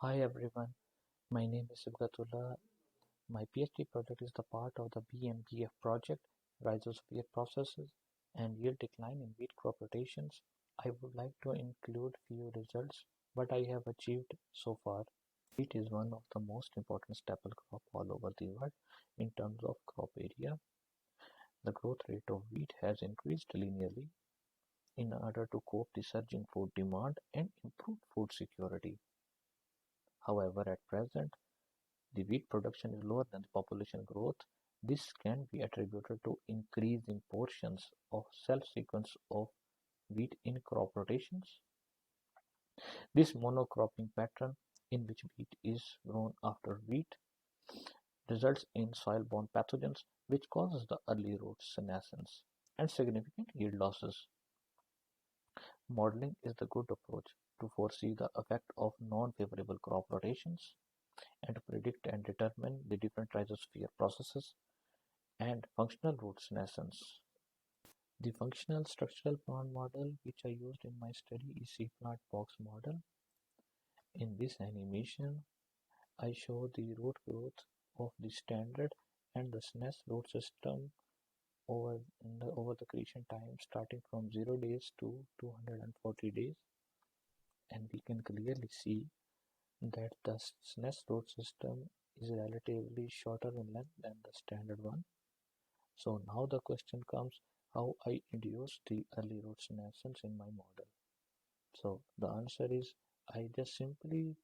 Hi everyone, my name is Sibghat Ullah. My PhD project is the part of the BMBF project, Rhizosphere processes and yield decline in wheat crop rotations. I would like to include few results what I have achieved so far. Wheat is one of the most important staple crop all over the world in terms of crop area. The growth rate of wheat has increased linearly in order to cope the surging food demand and improve food security. However, at present, the wheat production is lower than the population growth. This can be attributed to increase in portions of self-sequence of wheat in crop rotations. This monocropping pattern, in which wheat is grown after wheat, results in soil-borne pathogens which causes the early root senescence and significant yield losses. Modeling is the good approach to foresee the effect of non-favorable crop rotations and to predict and determine the different rhizosphere processes and functional root senescence. The functional structural plant model which I used in my study is Sibghat box model. In this animation, I show the root growth of the standard and the SNES root system over the creation time starting from 0 days to 240 days, and we can clearly see that the SNES root system is relatively shorter in length than the standard one. So now the question comes how I induce the early root senescence in my model. So the answer is I just simply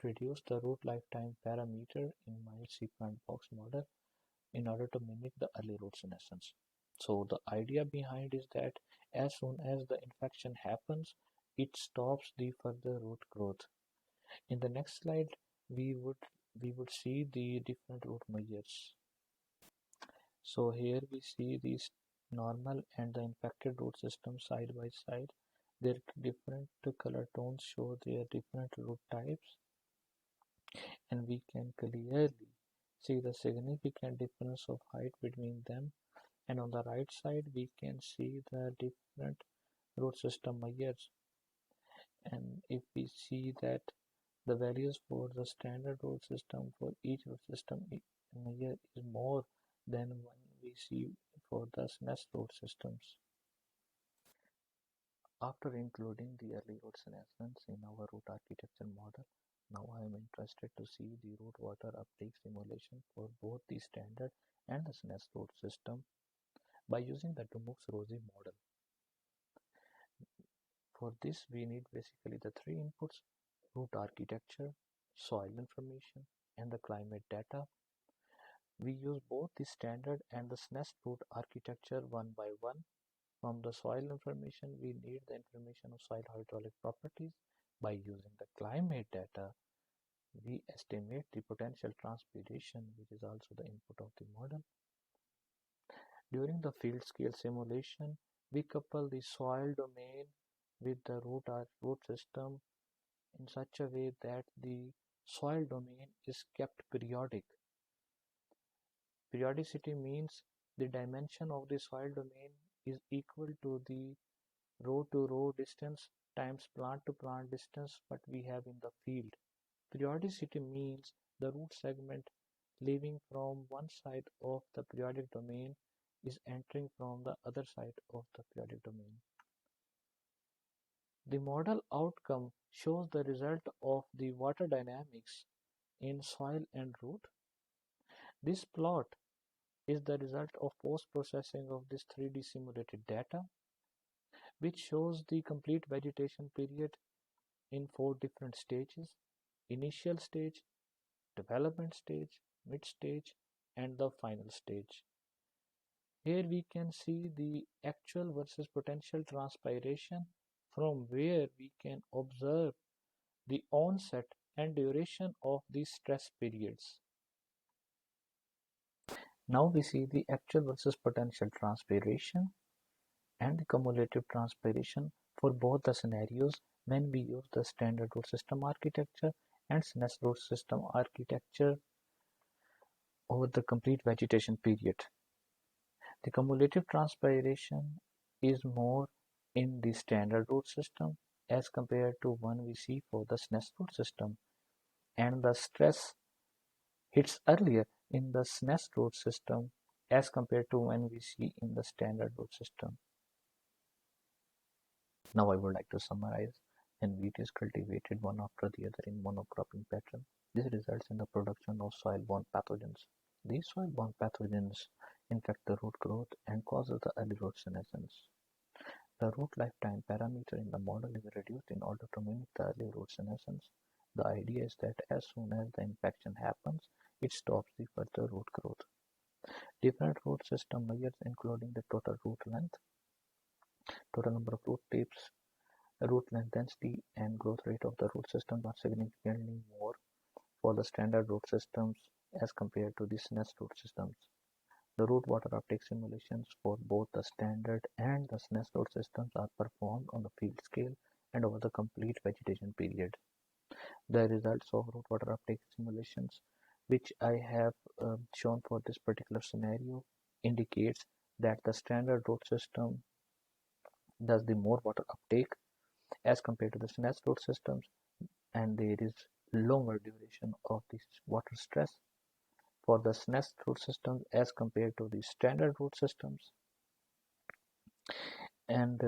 reduce the root lifetime parameter in my Sibghat box model in order to mimic the early root senescence. So the idea behind is that as soon as the infection happens, it stops the further root growth. In the next slide, we would see the different root measures. So here we see these normal and the infected root system side by side. Their different color tones show their different root types, and we can clearly see the significant difference of height between them. And on the right side, we can see the different root system measures. And if we see that the values for the standard root system for each root system measure is more than when we see for the SNES root systems. After including the early root senescence in our root architecture model, now I am interested to see the root water uptake simulation for both the standard and the SNES root system by using the Dumux-Rossi model. For this, we need basically the three inputs: root architecture, soil information, and the climate data. We use both the standard and the SNES root architecture one by one. From the soil information, we need the information of soil hydraulic properties. By using the climate data, we estimate the potential transpiration, which is also the input of the model. During the field scale simulation, we couple the soil domain with the root system in such a way that the soil domain is kept periodic. Periodicity means the dimension of the soil domain is equal to the row to row distance times plant to plant distance what we have in the field. Periodicity means the root segment leaving from one side of the periodic domain is entering from the other side of the periodic domain. The model outcome shows the result of the water dynamics in soil and root. This plot is the result of post-processing of this 3D simulated data, which shows the complete vegetation period in 4 different stages: initial stage, development stage, mid stage, and the final stage. Here we can see the actual versus potential transpiration, from where we can observe the onset and duration of these stress periods. Now we see the actual versus potential transpiration and the cumulative transpiration for both the scenarios when we use the standard root system architecture and SNES root system architecture over the complete vegetation period. The cumulative transpiration is more in the standard root system as compared to one we see for the SNES root system. and the stress hits earlier in the SNES root system as compared to when we see in the standard root system. Now I would like to summarize. When wheat is cultivated one after the other in monocropping pattern, this results in the production of soil-borne pathogens. These soil-borne pathogens infect the root growth and causes the early root senescence. The root lifetime parameter in the model is reduced in order to mimic the early root senescence. The idea is that as soon as the infection happens, it stops the further root growth. Different root system measures including the total root length, total number of root tips, root length density, and growth rate of the root systems are significantly more for the standard root systems as compared to the SNES root systems. The root water uptake simulations for both the standard and the SNES root systems are performed on the field scale and over the complete vegetation period. The results of root water uptake simulations, which I have shown for this particular scenario, indicates that the standard root system does the more water uptake as compared to the SNES root systems, and there is longer duration of this water stress for the SNES root systems as compared to the standard root systems, and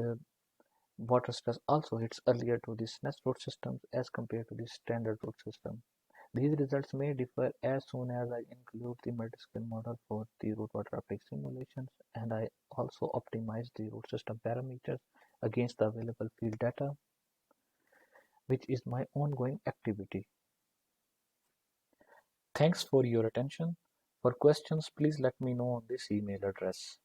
water stress also hits earlier to the SNES root systems as compared to the standard root system. These results may differ as soon as I include the multi-scale model for the root water uptake simulations, and I also optimize the root system parameters against the available field data, which is my ongoing activity. Thanks for your attention. For questions, please let me know on this email address.